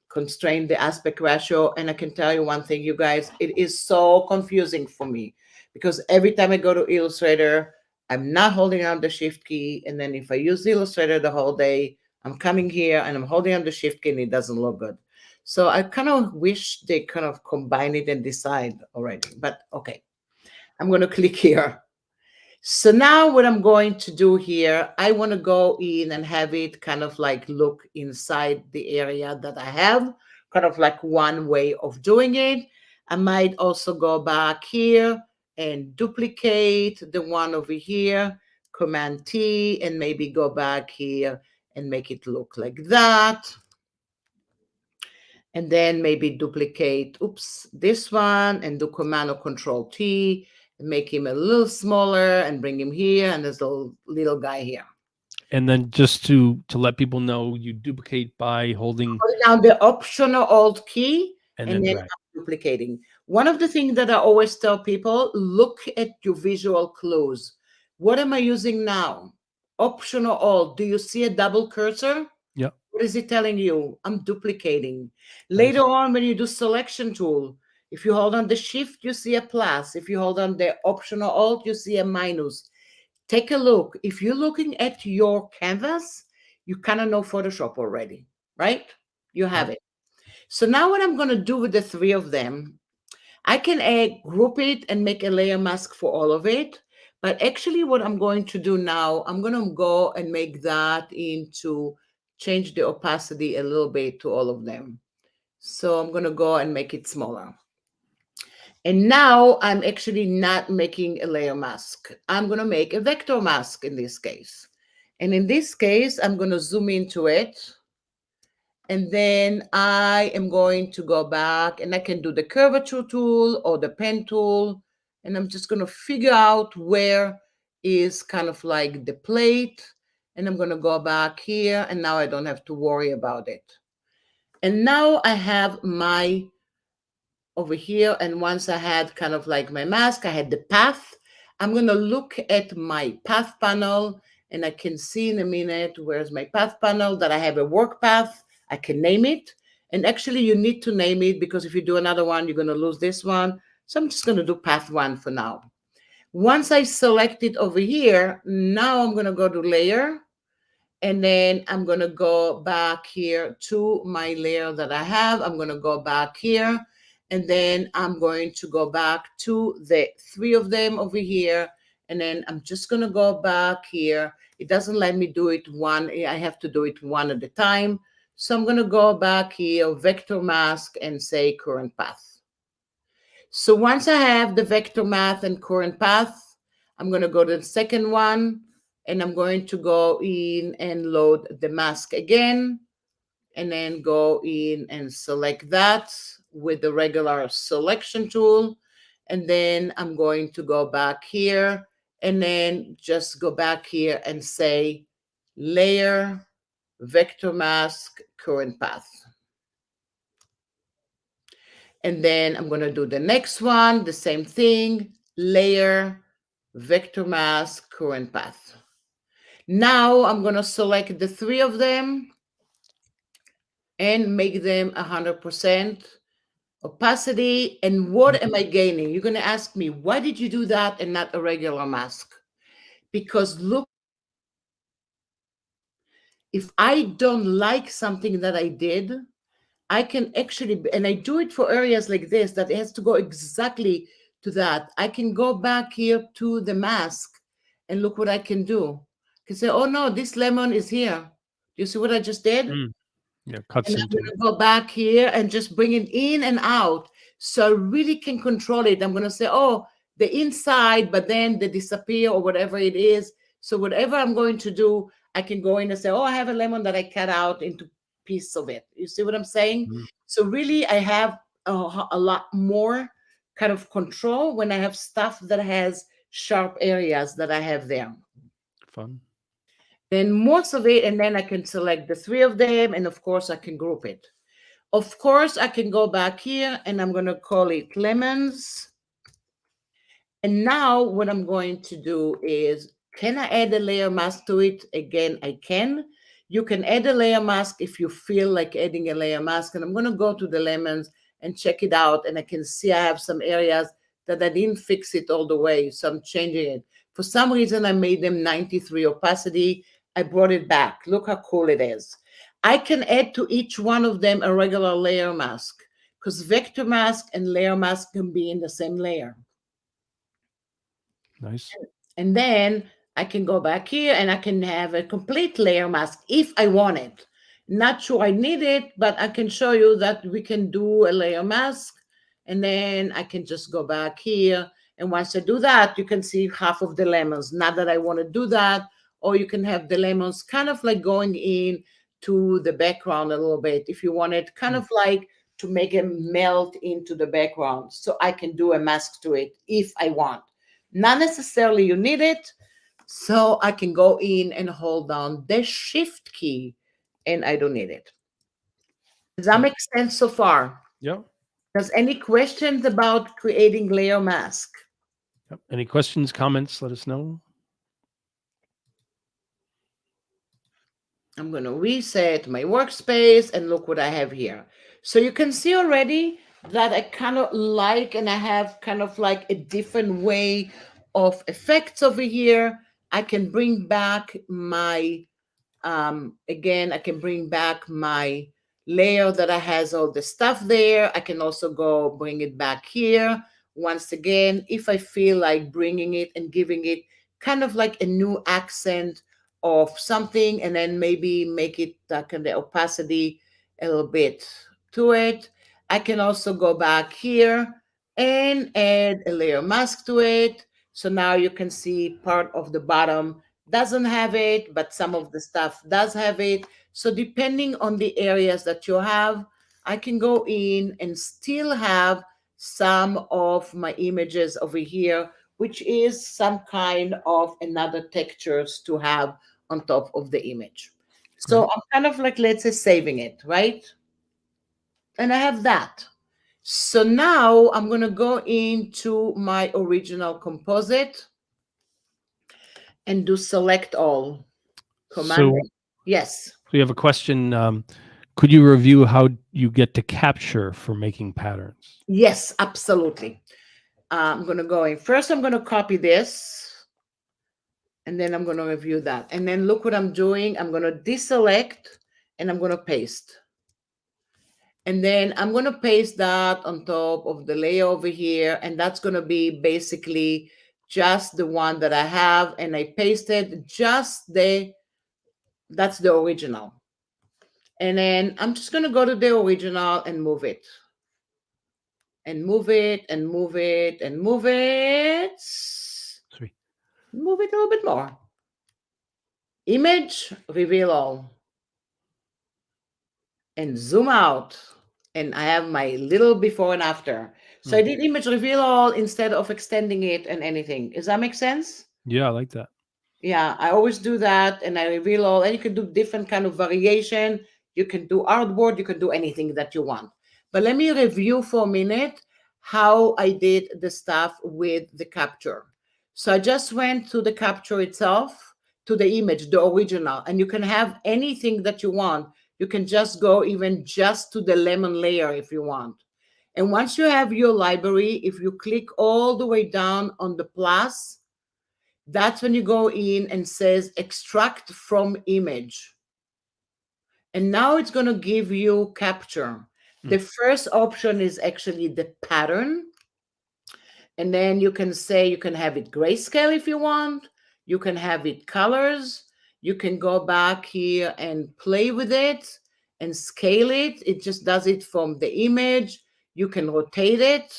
constrain the aspect ratio. And I can tell you one thing, you guys, it is so confusing for me because every time I go to Illustrator, I'm not holding on the shift key. And then if I use Illustrator the whole day, I'm coming here and I'm holding on the shift key and it doesn't look good. So I kind of wish they kind of combine it and decide already, but okay. I'm going to click here. So now what I'm going to do here, I want to go in and have it kind of like look inside the area that I have, kind of like one way of doing it. I might also go back here and duplicate the one over here, Command T, and maybe go back here and make it look like that. And then maybe duplicate, this one and do Command or Control T and make him a little smaller and bring him here. And there's a little guy here. And then just to let people know, you duplicate by holding down the Option or Alt key and and then then drag. I'm duplicating. One of the things that I always tell people, look at your visual clues. What am I using now? Option or Alt. Do you see a double cursor? Yep. What is it telling you? I'm duplicating. Nice. Later on, when you do selection tool, if you hold on the shift, you see a plus. If you hold on the Option or Alt, you see a minus. Take a look. If you're looking at your canvas, you kind of know Photoshop already, right? You have it. So now what I'm going to do with the three of them, I can group it and make a layer mask for all of it. But actually what I'm going to do now, I'm going to go and make that into, change the opacity a little bit to all of them. So I'm going to go and make it smaller. And now I'm actually not making a layer mask. I'm going to make a vector mask in this case. And in this case, I'm going to zoom into it. And then I am going to go back and I can do the curvature tool or the pen tool. And I'm just going to figure out where is kind of like the plate. And I'm going to go back here and now I don't have to worry about it. And now I have my over here. And once I had kind of like my mask, I had the path. I'm going to look at my path panel and I can see in a minute where's my path panel that I have a work path. I can name it. And actually you need to name it because if you do another one, you're going to lose this one. So I'm just going to do path 1 for now. Once I select it over here, now I'm going to go to layer. And then I'm going to go back here to my layer that I have. I'm going to go back here. And then I'm going to go back to the three of them over here. And then I'm just going to go back here. It doesn't let me do it one. I have to do it one at a time. So I'm going to go back here, vector mask, and say current path. So once I have the vector math and current path, I'm going to go to the second one. And I'm going to go in and load the mask again. And then go in and select that with the regular selection tool. And then I'm going to go back here and then just go back here and say layer, vector mask, current path. And then I'm going to do the next one, the same thing, layer, vector mask, current path. Now I'm going to select the three of them and make them 100% opacity. And what am I gaining? You're going to ask me, why did you do that and not a regular mask? Because look, if I don't like something that I did, I can actually, and I do it for areas like this, that it has to go exactly to that. I can go back here to the mask and look what I can do. I can say, oh no, this lemon is here. Do you see what I just did? Yeah, cuts And I'm into going it. to go back here and just bring it in and out. So I really can control it. I'm going to say, oh, the inside, but then they disappear or whatever it is. So whatever I'm going to do, I can go in and say, oh, I have a lemon that I cut out into piece of it. You see what I'm saying? So really, I have a lot more kind of control when I have stuff that has sharp areas that I have there. Fun. Then most of it, and then I can select the three of them, and of course I can group it. Of course, I can go back here and I'm going to call it lemons. And now what I'm going to do is, can I add a layer mask to it? Again, I can. You can add a layer mask if you feel like adding a layer mask. And I'm going to go to the lemons and check it out. And I can see I have some areas that I didn't fix it all the way. So I'm changing it. For some reason, I made them 93 opacity. I brought it back. Look how cool it is. I can add to each one of them a regular layer mask, because vector mask and layer mask can be in the same layer. Nice. And then I can go back here and I can have a complete layer mask if I want it. Not sure I need it, but I can show you that we can do a layer mask. And then I can just go back here. And once I do that, you can see half of the lemons. Not that I want to do that. Or you can have the lemons kind of like going in to the background a little bit. If you want it kind of like to make it melt into the background. So I can do a mask to it if I want. Not necessarily you need it. So I can go in and hold down the shift key and I don't need it. Does that make sense so far? Yep. Does any questions about creating layer mask? Yep. Any questions, comments? Let us know. I'm going to reset my workspace and look what I have here. So you can see already that I kind of like, and I have kind of like a different way of effects over here. I can bring back my, again, I can bring back my layer that I has all the stuff there. I can also go bring it back here. Once again, if I feel like bringing it and giving it kind of like a new accent of something, and then maybe make it like the opacity a little bit to it. I can also go back here and add a layer mask to it. So now you can see part of the bottom doesn't have it, but some of the stuff does have it. So depending on the areas that you have, I can go in and still have some of my images over here, which is some kind of another textures to have on top of the image. So Right. I'm kind of like, let's say, saving it, right? And I have that. So now I'm going to go into my original composite and do select all. Command. So Yes. we have a question. Could you review how you get to capture for making patterns? Yes, absolutely. I'm going to go in. First, I'm going to copy this. And then I'm going to review that. And then look what I'm doing. I'm going to deselect and I'm going to paste. And then I'm going to paste that on top of the layer over here. And that's going to be basically just the one that I have. And I pasted just that's the original. And then I'm just going to go to the original and move it. And move it and move it and move it. Sorry. Move it a little bit more. Image, reveal all. And zoom out. And I have my little before and after. So I did image reveal all instead of extending it and anything. Does that make sense? Yeah, I like that. Yeah, I always do that and I reveal all. And you can do different kind of variation. You can do artboard. You can do anything that you want. But let me review for a minute how I did the stuff with the capture. So I just went to the capture itself, to the image, the original, and you can have anything that you want. You can just go even just to the lemon layer if you want. And once you have your library, if you click all the way down on the plus, that's when you go in and says extract from image. And now it's going to give you capture. The first option is actually the pattern. And then you can say you can have it grayscale if you want. You can have it colors. You can go back here and play with it and scale it. It just does it from the image. You can rotate it.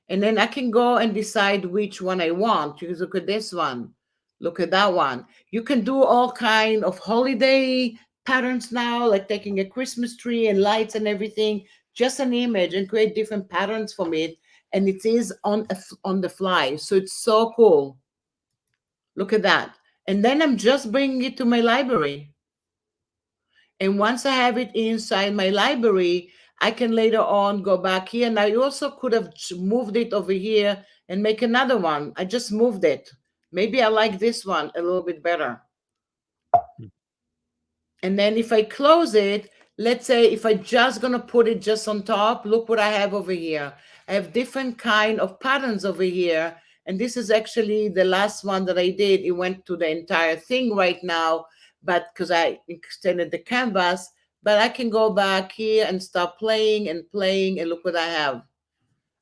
And then I can go and decide which one I want. You can look at this one. Look at that one. You can do all kind of holiday patterns now, like taking a Christmas tree and lights and everything, just an image, and create different patterns from it. And it is on the fly. So it's so cool. Look at that. And then I'm just bringing it to my library. And once I have it inside my library, I can later on go back here. And I also could have moved it over here and make another one. I just moved it. Maybe I like this one a little bit better. And then if I close it, let's say if I just gonna put it just on top, look what I have over here. I have different kind of patterns over here. And this is actually the last one that I did. It went to the entire thing right now. but because I extended the canvas, but I can go back here and start playing and playing, and look what I have.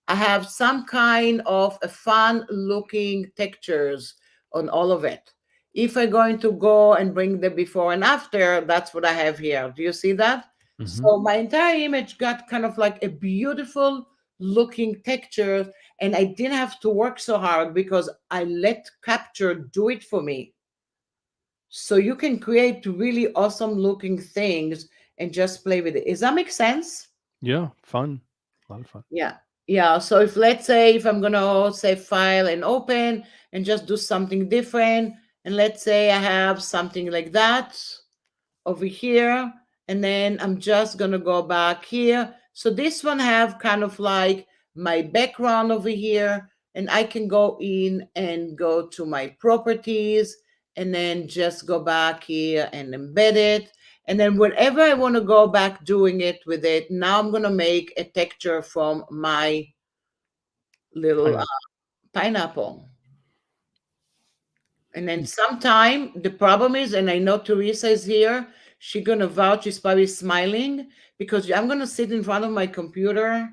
I have some kind of a fun looking textures on all of it. If I'm going to go and bring the before and after, that's what I have here. Do you see that? Mm-hmm. So my entire image got kind of like a beautiful looking texture, and I didn't have to work so hard because I let Capture do it for me. So you can create really awesome looking things and just play with it. Does that make sense? Yeah, fun. A lot of fun. Yeah. Yeah. So if let's say if I'm gonna say file and open and just do something different, and let's say I have something like that over here, and then I'm just gonna go back here. So this one have kind of like my background over here, and I can go in and go to my properties and then just go back here and embed it. And then whenever I want to go back doing it with it, now I'm gonna make a texture from my little Pineapple. pineapple. And then sometime the problem is, and I know Teresa is here, she's gonna vouch, she's probably smiling because I'm gonna sit in front of my computer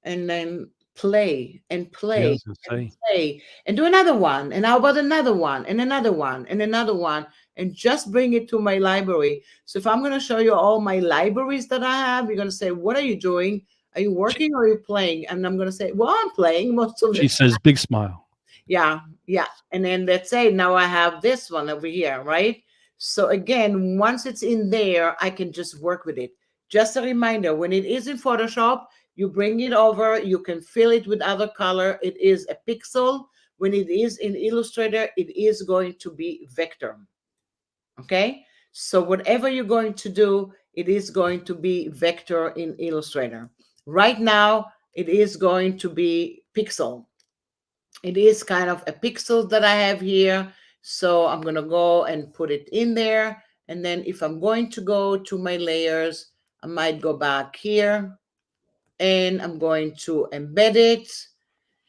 and then play and Yeah, I play was gonna and say. play and do another one. And how about another one and another one and another one and just bring it to my library. So if I'm gonna show you all my libraries that I have, you're gonna say, what are you doing? Are you She, working or are you playing? And I'm gonna say, well, I'm playing most of the she says, big smile. yeah, yeah. And then let's say now I have this one over here, right? So again, once it's in there, I can just work with it. Just a reminder, when it is in Photoshop, you bring it over, you can fill it with other color. It is a pixel. When it is in Illustrator, it is going to be vector. Okay? So whatever you're going to do, it is going to be vector in Illustrator. Right now, it is going to be pixel. It is kind of a pixel that I have here. So I'm going to go and put it in there. And then if I'm going to go to my layers, I might go back here and I'm going to embed it.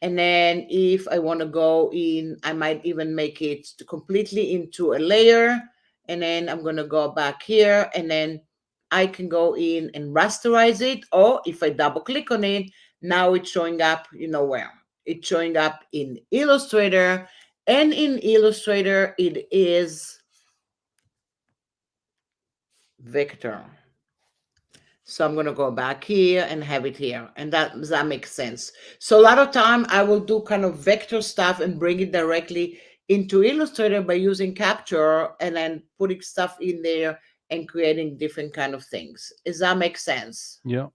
And then if I want to go in, I might even make it completely into a layer. And then I'm going to go back here and then I can go in and rasterize it. Or if I double click on it, now it's showing up, you know where? It's showing up in Illustrator. And in Illustrator, it is vector. So I'm going to go back here and have it here. And that makes sense. So a lot of time I will do kind of vector stuff and bring it directly into Illustrator by using Capture and then putting stuff in there and creating different kind of things. Does that make sense? Yeah.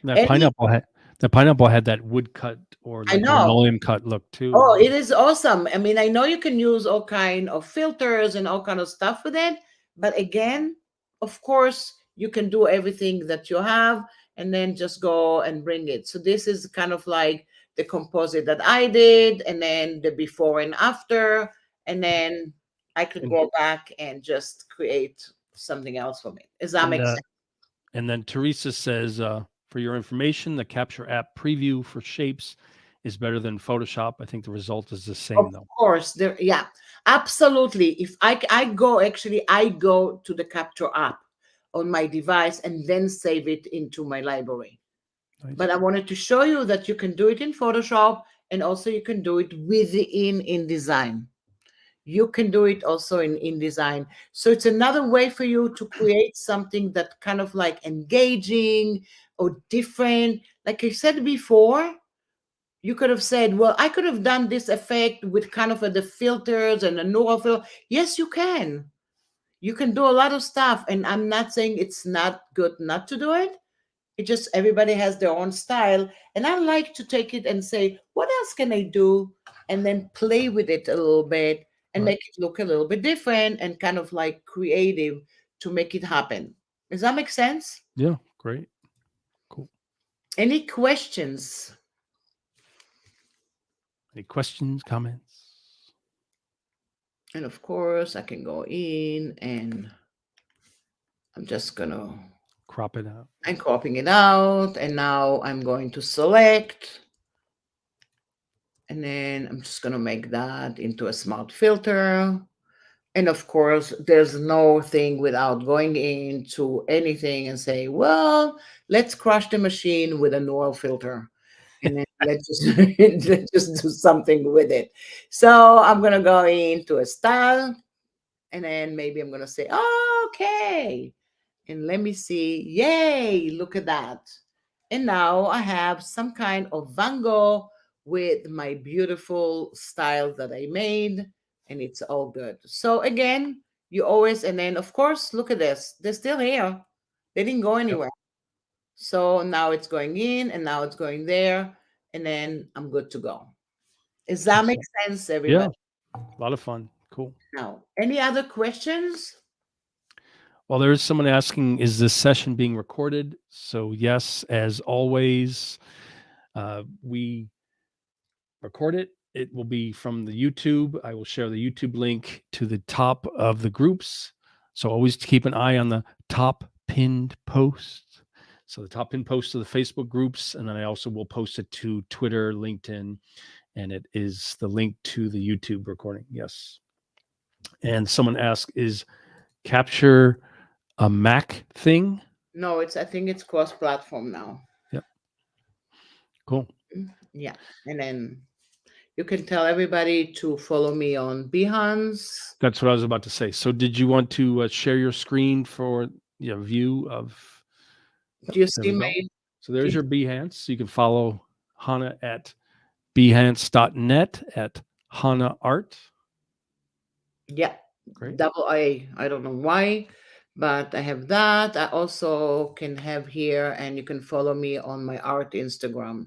That Any, pineapple had that wood cut or I like know. linoleum cut look too. Oh, it is awesome. I mean, I know you can use all kind of filters and all kind of stuff with it, but again, of course, you can do everything that you have and then just go and bring it. So this is kind of like the composite that I did, and then the before and after, and then I could And go back and just create something else from it. Does that and make uh, sense? and then Teresa says, for your information, the Capture app preview for shapes is better than Photoshop. I think the result is the Of same though. course, there, yeah, absolutely. If I go, actually, I go to the Capture app on my device and then save it into my library. Nice. But I wanted to show you that you can do it in Photoshop and also you can do it within InDesign. You can do it also in InDesign. So it's another way for you to create something that kind of like engaging or different. Like I said before, you could have said, well, I could have done this effect with kind of the filters and a neural filter. Yes, you can. You can do a lot of stuff. And I'm not saying it's not good not to do it. It just everybody has their own style. And I like to take it and say, what else can I do? And then play with it a little bit and Right. make it look a little bit different and kind of like creative to make it happen. Does that make sense? Yeah. Great. Cool. Any questions? Any questions, comments? And of course, I can go in and I'm just gonna, Crop it out. I'm cropping it out. And now I'm going to select. And then I'm just gonna make that into a smart filter. And of course, there's no thing without going into anything and say, well, let's crush the machine with an oil filter. And then let's just, let's just do something with it. So I'm going to go into a style, and then maybe I'm going to say, okay. And let me see. Yay, look at that. And now I have some kind of Van Gogh with my beautiful style that I made, and it's all good. So again, you always, and then of course, look at this. They're still here. They didn't go Yep. anywhere. So now it's going in, and now it's going there, and then I'm good to go. Does that make Excellent. sense, Yeah. everybody? A lot of fun. Cool. Now, any other questions? Well, there is someone asking, is this session being recorded? So yes, as always, we record it. It will be from the YouTube. I will share the YouTube link to the top of the groups. So always keep an eye on the top pinned post. So the top pinned post of the Facebook groups, and then I also will post it to Twitter, LinkedIn, and it is the link to the YouTube recording. Yes. And someone asked, is Capture a Mac thing? No, I think it's cross-platform now. Yep. Cool. Yeah. And then you can tell everybody to follow me on Behance. That's what I was about to say. So did you want to share your screen for view of, Do you there see we my? go. So there's your Behance. You can follow Chana at behance.net at Chana Art. Yeah, Great. double A. I don't know why, but I have that. I also can have here, and you can follow me on my art Instagram.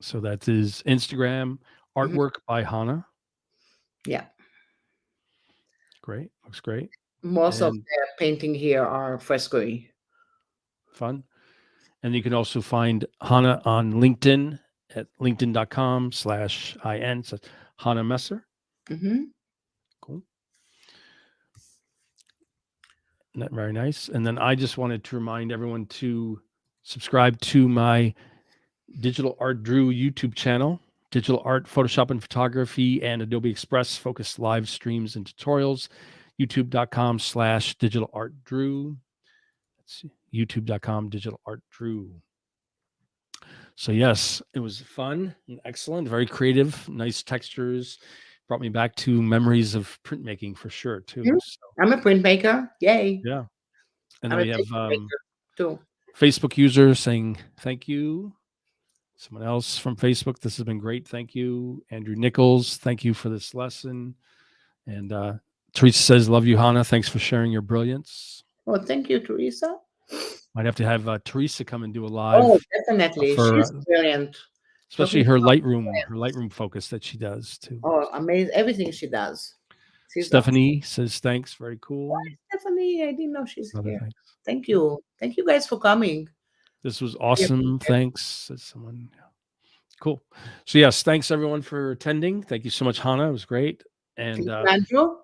So that is Instagram Mhm. artwork by Chana. Yeah, Great. Looks great. most of And the painting here are fresco. fun. And you can also find Chana on LinkedIn at linkedin.com/IN. So Chana Messer. Mm-hmm. Cool. Very nice. And then I just wanted to remind everyone to subscribe to my Digital Art Drew YouTube channel. Digital art, Photoshop and photography, and Adobe Express focused live streams and tutorials. YouTube.com/Digital Art Drew. Let's see. YouTube.com Digital Art Drew. So yes, it was fun and excellent, very creative, nice textures. Brought me back to memories of printmaking for sure too. So I'm a printmaker. Yay! yeah. And then I'm a we have paper maker too. Facebook user saying thank you. Someone else from Facebook, this has been great. Thank you. Andrew Nichols, thank you for this lesson. And Teresa says, love you, Chana. Thanks for sharing your brilliance. Oh, thank you, Teresa. Might have to have Teresa come and do a Oh, live definitely. for She's brilliant. especially Talking her about Lightroom focus that she does too. oh, amazing! Everything she does. She's awesome. Stephanie says thanks, very cool. Why, Stephanie? I didn't know she's Other here. thanks. Thank Yeah. you. Thank you guys for coming. This was Really awesome. appreciate it. Thanks. Says someone. Yeah. Cool. So yes, thanks everyone for attending. Thank you so much, Chana. It was great. And Thank you, Andrew.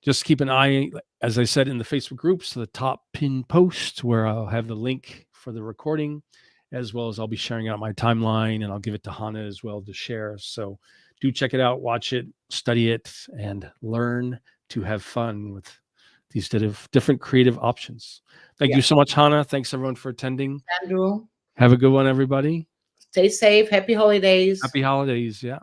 just keep an eye, as I said, in the Facebook groups, the top pin post where I'll have the link for the recording, as well as I'll be sharing out my timeline, and I'll give it to Chana as well to share. So do check it out, watch it, study it, and learn to have fun with these different creative options. Thank Yeah, you so much, Chana. Thanks everyone for attending. Andrew. Have a good one, everybody. Stay safe. Happy holidays. Happy holidays. Yeah.